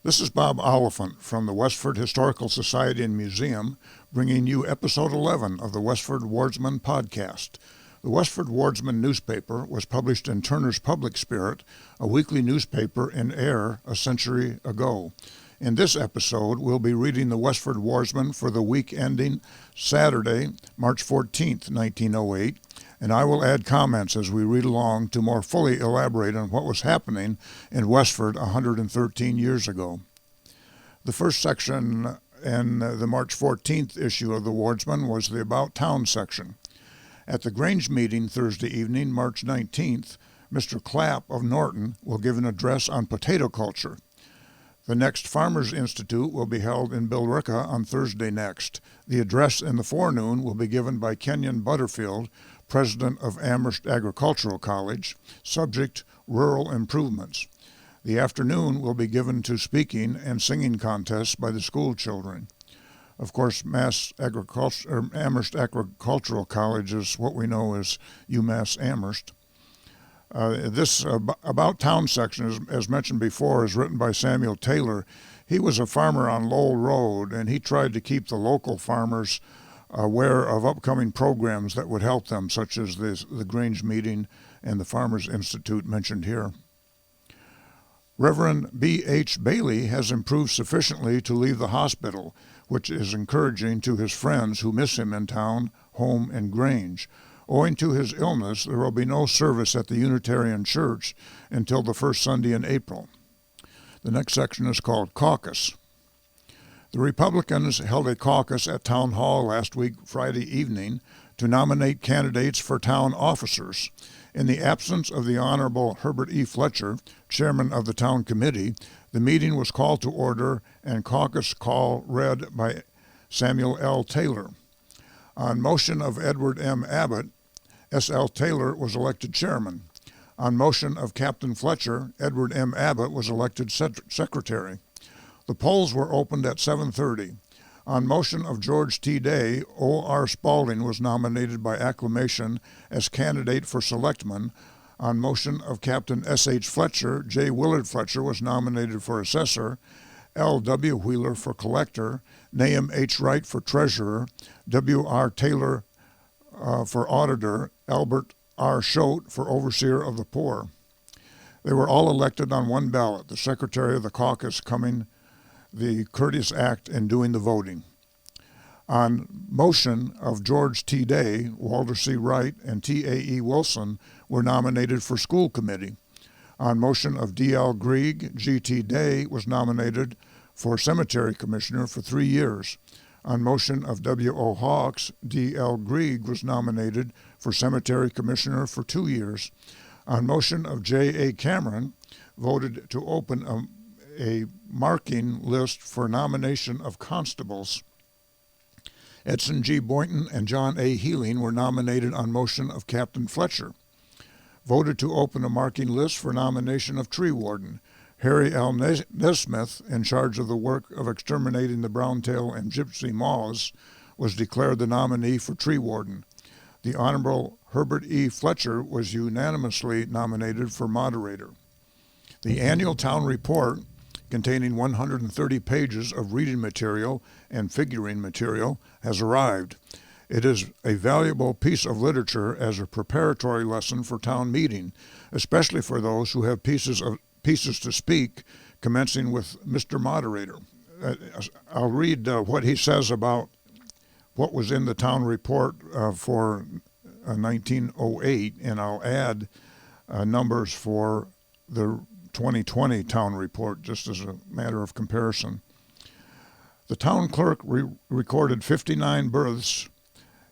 This is Bob Oliphant from the Westford Historical Society and Museum, bringing you episode 11 of the Westford Wardsman podcast. The Westford Wardsman newspaper was published in Turner's Public Spirit, a weekly newspaper in Ayr a century ago. In this episode, we'll be reading the Westford Wardsman for the week ending Saturday, March 14th, 1908, and I will add comments as we read along to more fully elaborate on what was happening in Westford 113 years ago. The first section in the March 14th issue of the Wardsman was the About Town section. At the Grange meeting Thursday evening, March 19th, Mr. Clapp of Norton will give an address on potato culture. The next Farmers' Institute will be held in Billerica on Thursday next. The address in the forenoon will be given by Kenyon Butterfield, president of Amherst Agricultural College, subject Rural Improvements. The afternoon will be given to speaking and singing contests by the school children. Of course, Amherst Agricultural College is what we know as UMass Amherst. This About Town section, as mentioned before, is written by Samuel Taylor. He was a farmer on Lowell Road, and he tried to keep the local farmers aware of upcoming programs that would help them, such as the Grange meeting and the Farmers Institute mentioned here. Reverend B.H. Bailey has improved sufficiently to leave the hospital, which is encouraging to his friends who miss him in town, home, and Grange. Owing to his illness, there will be no service at the Unitarian Church until the first Sunday in April. The next section is called Caucus. The Republicans held a caucus at Town Hall last week, Friday evening, to nominate candidates for town officers. In the absence of the Honorable Herbert E. Fletcher, chairman of the town committee, the meeting was called to order and caucus call read by Samuel L. Taylor. On motion of Edward M. Abbott, S.L. Taylor was elected chairman. On motion of Captain Fletcher, Edward M. Abbott was elected secretary. The polls were opened at 7:30. On motion of George T. Day, O.R. Spaulding was nominated by acclamation as candidate for selectman. On motion of Captain S.H. Fletcher, J. Willard Fletcher was nominated for assessor, L.W. Wheeler for collector, Nahum H. Wright for treasurer, W.R. Taylor for auditor, Albert R. Choate for overseer of the poor. They were all elected on one ballot, the secretary of the caucus coming the courteous act in doing the voting. On motion of George T. Day, Walter C. Wright, and T.A.E. Wilson were nominated for school committee. On motion of D.L. Grieg, G.T. Day was nominated for cemetery commissioner for 3 years. On motion of W.O. Hawks, D.L. Grieg was nominated for cemetery commissioner for 2 years. On motion of J.A. Cameron, voted to open a marking list for nomination of constables. Edson G. Boynton and John A. Healing were nominated on motion of Captain Fletcher. Voted to open a marking list for nomination of tree warden. Harry L. Nesmith, in charge of the work of exterminating the brown-tail and gypsy moths, was declared the nominee for tree warden. The Honorable Herbert E. Fletcher was unanimously nominated for moderator. The annual town report, containing 130 pages of reading material and figuring material, has arrived. It is a valuable piece of literature as a preparatory lesson for town meeting, especially for those who have pieces to speak, commencing with Mr. Moderator. I'll read what he says about what was in the town report for 1908, and I'll add numbers for the 2020 town report, just as a matter of comparison. The town clerk recorded 59 births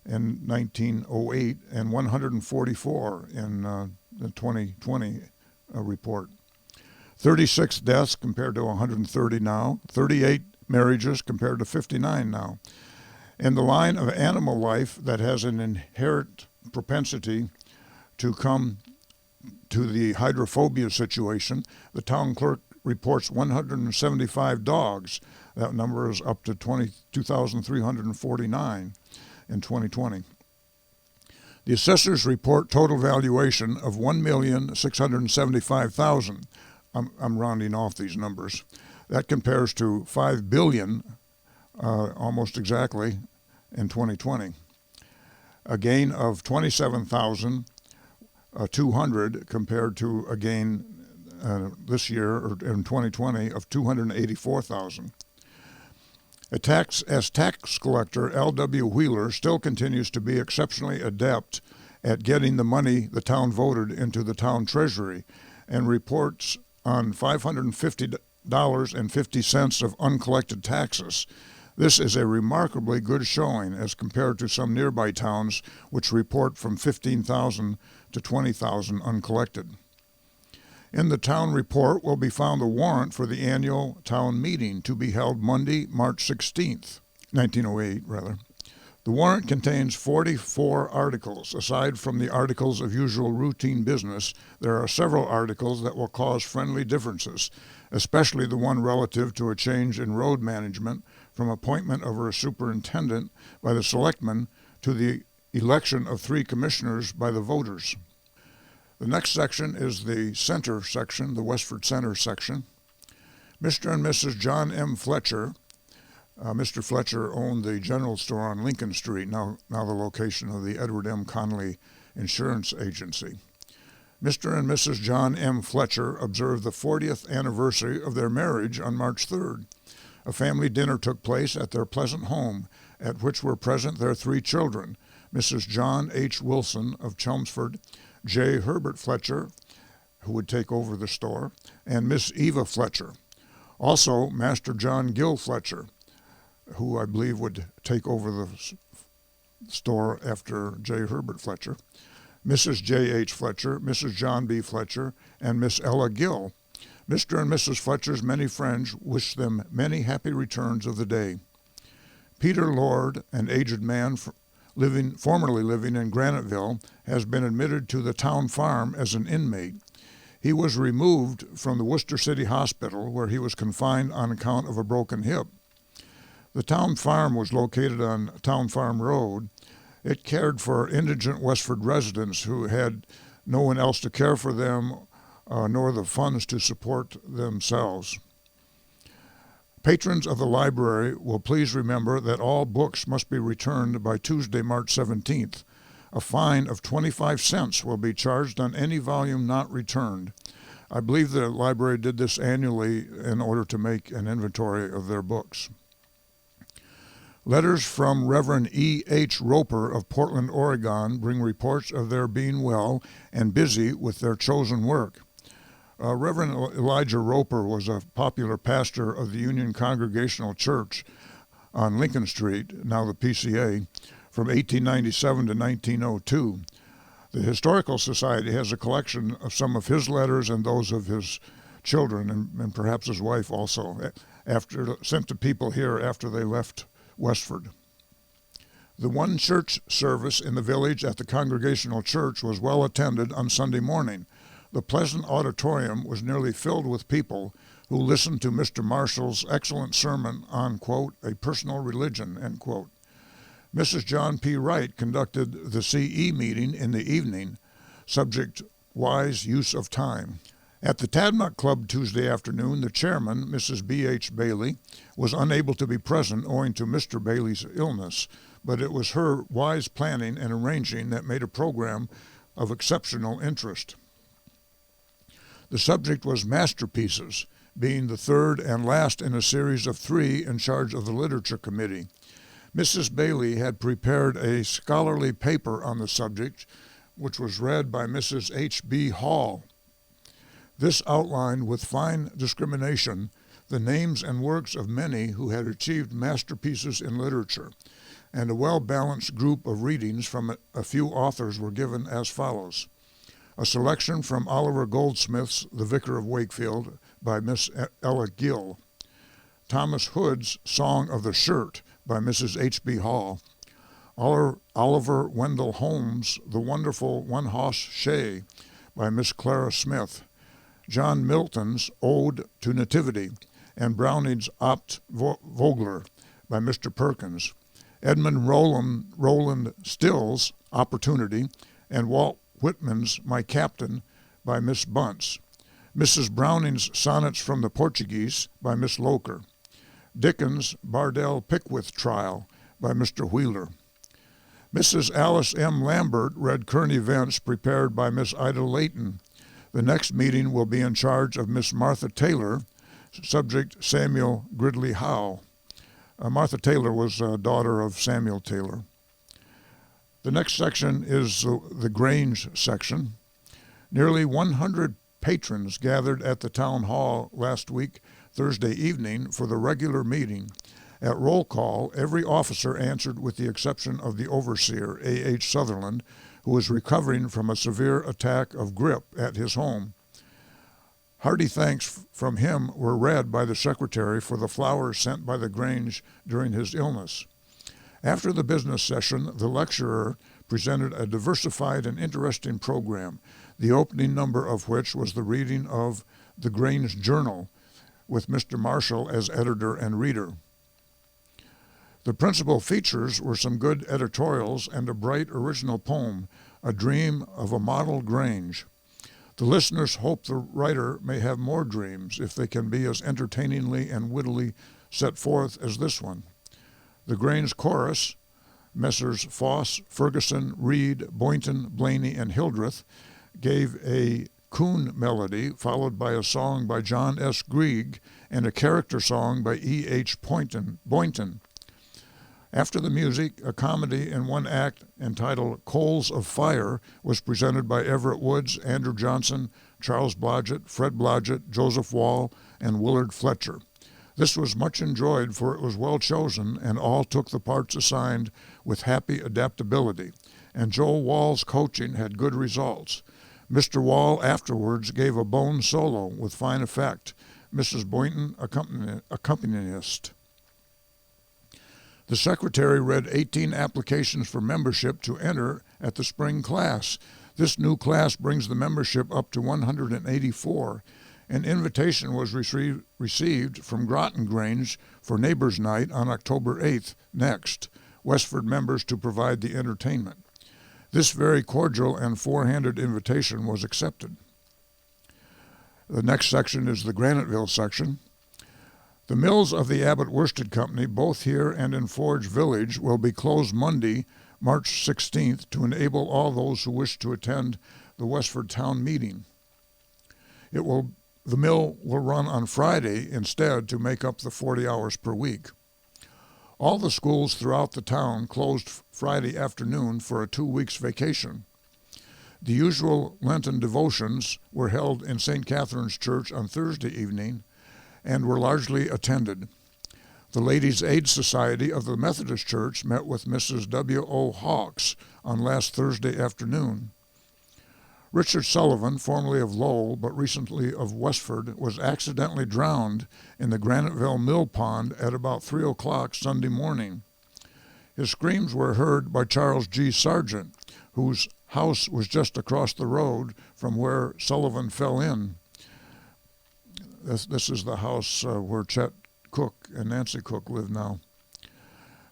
in 1908 and 144 in the 2020 report. 36 deaths compared to 130 now, 38 marriages compared to 59 now. In the line of animal life that has an inherent propensity to come to the hydrophobia situation, the town clerk reports 175 dogs. That number is up to 2,349 in 2020. The assessors report total valuation of $1,675,000. I'm rounding off these numbers. That compares to $5 billion, almost exactly, in 2020. A gain of 27,200 compared to a gain this year, or in 2020, of 284,000. As tax collector, L.W. Wheeler still continues to be exceptionally adept at getting the money the town voted into the town treasury, and reports on $550.50 of uncollected taxes. This is a remarkably good showing as compared to some nearby towns which report from 15,000 to 20,000 uncollected. In the town report will be found the warrant for the annual town meeting to be held Monday, March 16th, 1908 rather. The warrant contains 44 articles. Aside from the articles of usual routine business, there are several articles that will cause friendly differences, especially the one relative to a change in road management from appointment of a superintendent by the selectmen to the election of 3 commissioners by the voters. The next section is the center section, the Westford Center section. Mr. and Mrs. John M. Fletcher. Mr. Fletcher owned the general store on Lincoln Street, now the location of the Edward M. Connolly Insurance Agency. Mr. and Mrs. John M. Fletcher observed the 40th anniversary of their marriage on March 3rd. A family dinner took place at their pleasant home, at which were present their 3 children, Mrs. John H. Wilson of Chelmsford, J. Herbert Fletcher, who would take over the store, and Miss Eva Fletcher. Also, Master John Gill Fletcher, who I believe would take over the store after J. Herbert Fletcher, Mrs. J. H. Fletcher, Mrs. John B. Fletcher, and Miss Ella Gill. Mr. and Mrs. Fletcher's many friends wish them many happy returns of the day. Peter Lord, an aged man formerly living in Graniteville, has been admitted to the town farm as an inmate. He was removed from the Worcester City Hospital, where he was confined on account of a broken hip. The town farm was located on Town Farm Road. It cared for indigent Westford residents who had no one else to care for them, nor the funds to support themselves. Patrons of the library will please remember that all books must be returned by Tuesday, March 17th. A fine of 25 cents will be charged on any volume not returned. I believe the library did this annually in order to make an inventory of their books. Letters from Reverend E. H. Roper of Portland, Oregon bring reports of their being well and busy with their chosen work. Reverend Elijah Roper was a popular pastor of the Union Congregational Church on Lincoln Street, now the PCA, from 1897 to 1902. The Historical Society has a collection of some of his letters and those of his children, and perhaps his wife also, sent to people here after they left Westford. The one church service in the village at the Congregational Church was well attended on Sunday morning. The pleasant auditorium was nearly filled with people who listened to Mr. Marshall's excellent sermon on, quote, a personal religion, end quote. Mrs. John P. Wright conducted the CE meeting in the evening, subject wise use of time. At the Tadmuck Club Tuesday afternoon, the chairman, Mrs. B.H. Bailey, was unable to be present owing to Mr. Bailey's illness, but it was her wise planning and arranging that made a program of exceptional interest. The subject was masterpieces, being the third and last in a series of 3 in charge of the Literature Committee. Mrs. Bailey had prepared a scholarly paper on the subject, which was read by Mrs. H.B. Hall. This outlined with fine discrimination the names and works of many who had achieved masterpieces in literature, and a well-balanced group of readings from a few authors were given as follows. A selection from Oliver Goldsmith's The Vicar of Wakefield by Miss Ella Gill, Thomas Hood's Song of the Shirt by Mrs. H.B. Hall, Oliver Wendell Holmes' The Wonderful One-Hoss Shay by Miss Clara Smith, John Milton's Ode to Nativity, and Browning's Abt Vogler by Mr. Perkins, Edmund Roland Still's Opportunity, and Walt Whitman's My Captain by Miss Bunce. Mrs. Browning's Sonnets from the Portuguese by Miss Loker. Dickens' Bardell Pickwick Trial by Mr. Wheeler. Mrs. Alice M. Lambert read current events prepared by Miss Ida Layton. The next meeting will be in charge of Miss Martha Taylor, subject Samuel Gridley Howe. Martha Taylor was a daughter of Samuel Taylor. The next section is the Grange Section. Nearly 100 patrons gathered at the town hall last week, Thursday evening, for the regular meeting. At roll call, every officer answered with the exception of the overseer, A.H. Sutherland, who was recovering from a severe attack of grippe at his home. Hearty thanks from him were read by the secretary for the flowers sent by the Grange during his illness. After the business session, the lecturer presented a diversified and interesting program, the opening number of which was the reading of the Grange Journal, with Mr. Marshall as editor and reader. The principal features were some good editorials and a bright original poem, A Dream of a Model Grange. The listeners hope the writer may have more dreams if they can be as entertainingly and wittily set forth as this one. The Grange chorus, Messrs. Foss, Ferguson, Reed, Boynton, Blaney, and Hildreth, gave a coon melody followed by a song by John S. Grieg and a character song by E.H. Boynton. After the music, a comedy in one act entitled Coals of Fire was presented by Everett Woods, Andrew Johnson, Charles Blodgett, Fred Blodgett, Joseph Wall, and Willard Fletcher. This was much enjoyed, for it was well chosen, and all took the parts assigned with happy adaptability, and Joe Wall's coaching had good results. Mr. Wall afterwards gave a bone solo with fine effect, Mrs. Boynton accompanist. The secretary read 18 applications for membership to enter at the spring class. This new class brings the membership up to 184. An invitation was received from Groton Grange for Neighbors' Night on October 8th next, Westford members to provide the entertainment. This very cordial and four-handed invitation was accepted. The next section is the Graniteville section. The mills of the Abbott Worsted Company, both here and in Forge Village, will be closed Monday, March 16th, to enable all those who wish to attend the Westford Town meeting. The mill will run on Friday instead to make up the 40 hours per week. All the schools throughout the town closed Friday afternoon for a 2 weeks vacation. The usual Lenten devotions were held in St. Catherine's Church on Thursday evening and were largely attended. The Ladies' Aid Society of the Methodist Church met with Mrs. W.O. Hawkes on last Thursday afternoon. Richard Sullivan, formerly of Lowell but recently of Westford, was accidentally drowned in the Graniteville Mill Pond at about 3 o'clock Sunday morning. His screams were heard by Charles G. Sargent, whose house was just across the road from where Sullivan fell in. This is the house where Chet Cook and Nancy Cook live now.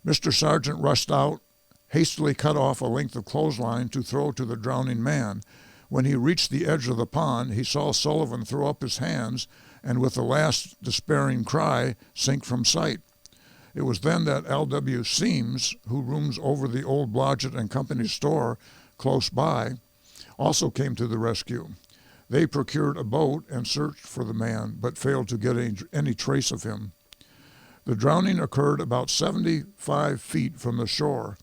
Mr. Sargent rushed out, hastily cut off a length of clothesline to throw to the drowning man. When he reached the edge of the pond, he saw Sullivan throw up his hands and with a last despairing cry sink from sight. It was then that L.W. Seams, who rooms over the old Blodgett and Company store close by, also came to the rescue. They procured a boat and searched for the man, but failed to get any trace of him. The drowning occurred about 75 feet from the shore.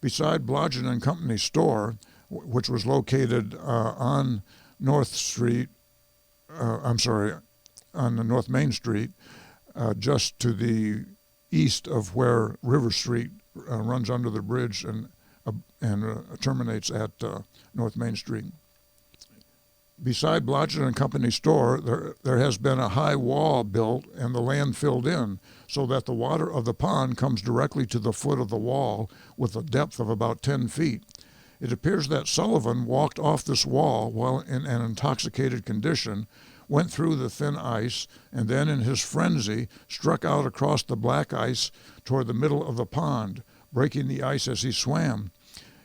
Beside Blodgett and Company store, which was located on North Main Street, just to the east of where River Street runs under the bridge and terminates at North Main Street. Beside Blodgett and Company store, there has been a high wall built and the land filled in so that the water of the pond comes directly to the foot of the wall with a depth of about 10 feet. It appears that Sullivan walked off this wall while in an intoxicated condition, went through the thin ice, and then in his frenzy struck out across the black ice toward the middle of the pond, breaking the ice as he swam.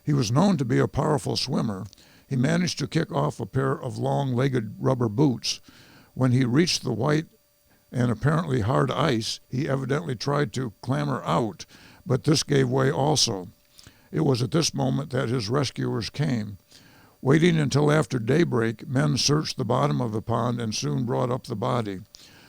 He was known to be a powerful swimmer. He managed to kick off a pair of long-legged rubber boots. When he reached the white and apparently hard ice, he evidently tried to clamber out, but this gave way also. It was at this moment that his rescuers came. Waiting until after daybreak, men searched the bottom of the pond and soon brought up the body.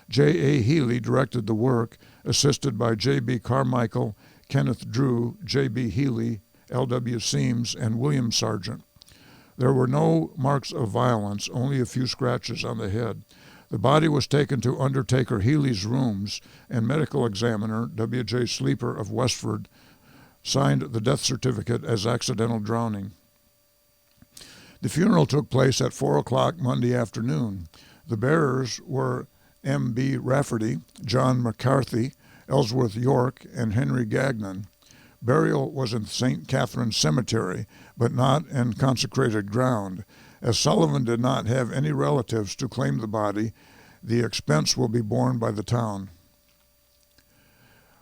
J.A. Healy directed the work, assisted by J.B. Carmichael, Kenneth Drew, J.B. Healy, L.W. Seams, and William Sargent. There were no marks of violence, only a few scratches on the head. The body was taken to Undertaker Healy's rooms, and medical examiner W.J. Sleeper of Westford signed the death certificate as accidental drowning. The funeral took place at 4 o'clock Monday afternoon. The bearers were M.B. Rafferty, John McCarthy, Ellsworth York, and Henry Gagnon. Burial was in St. Catherine's Cemetery, but not in consecrated ground. As Sullivan did not have any relatives to claim the body, the expense will be borne by the town.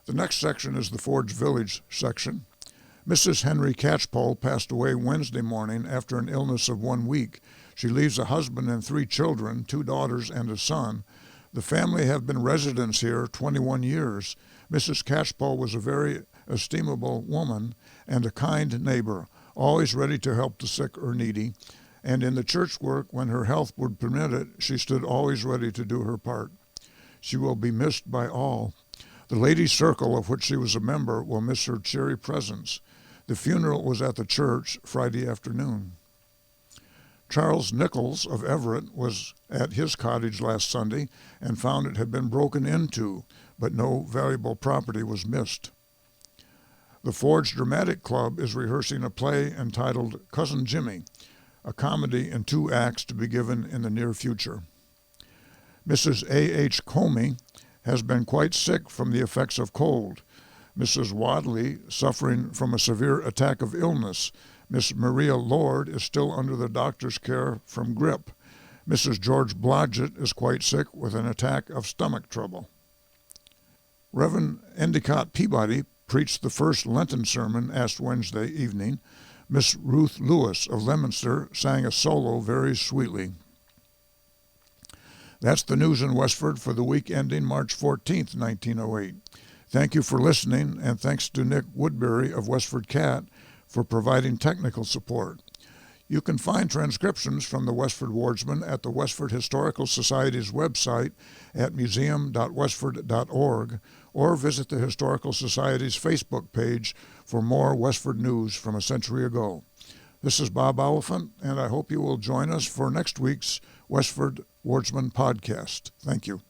The next section is the Forge Village section. Mrs. Henry Catchpole passed away Wednesday morning after an illness of 1 week. She leaves a husband and 3 children, 2 daughters and a son. The family have been residents here 21 years. Mrs. Catchpole was a very estimable woman and a kind neighbor, always ready to help the sick or needy. And in the church work, when her health would permit it, she stood always ready to do her part. She will be missed by all. The Ladies' Circle, of which she was a member, will miss her cheery presence. The funeral was at the church Friday afternoon. Charles Nichols of Everett was at his cottage last Sunday and found it had been broken into, but no valuable property was missed. The Forge Dramatic Club is rehearsing a play entitled Cousin Jimmy, a comedy in 2 acts to be given in the near future. Mrs. A.H. Comey has been quite sick from the effects of cold. Mrs. Wadley suffering from a severe attack of illness. Miss Maria Lord is still under the doctor's care from grippe. Mrs. George Blodgett is quite sick with an attack of stomach trouble. Reverend Endicott Peabody preached the first Lenten sermon Ash Wednesday evening. Miss Ruth Lewis of Leominster sang a solo very sweetly. That's the news in Westford for the week ending March 14th, 1908. Thank you for listening, and thanks to Nick Woodbury of WestfordCAT for providing technical support. You can find transcriptions from the Westford Wardsman at the Westford Historical Society's website at museum.westford.org, or visit the Historical Society's Facebook page for more Westford news from a century ago. This is Bob Oliphant, and I hope you will join us for next week's Westford Wardsman podcast. Thank you.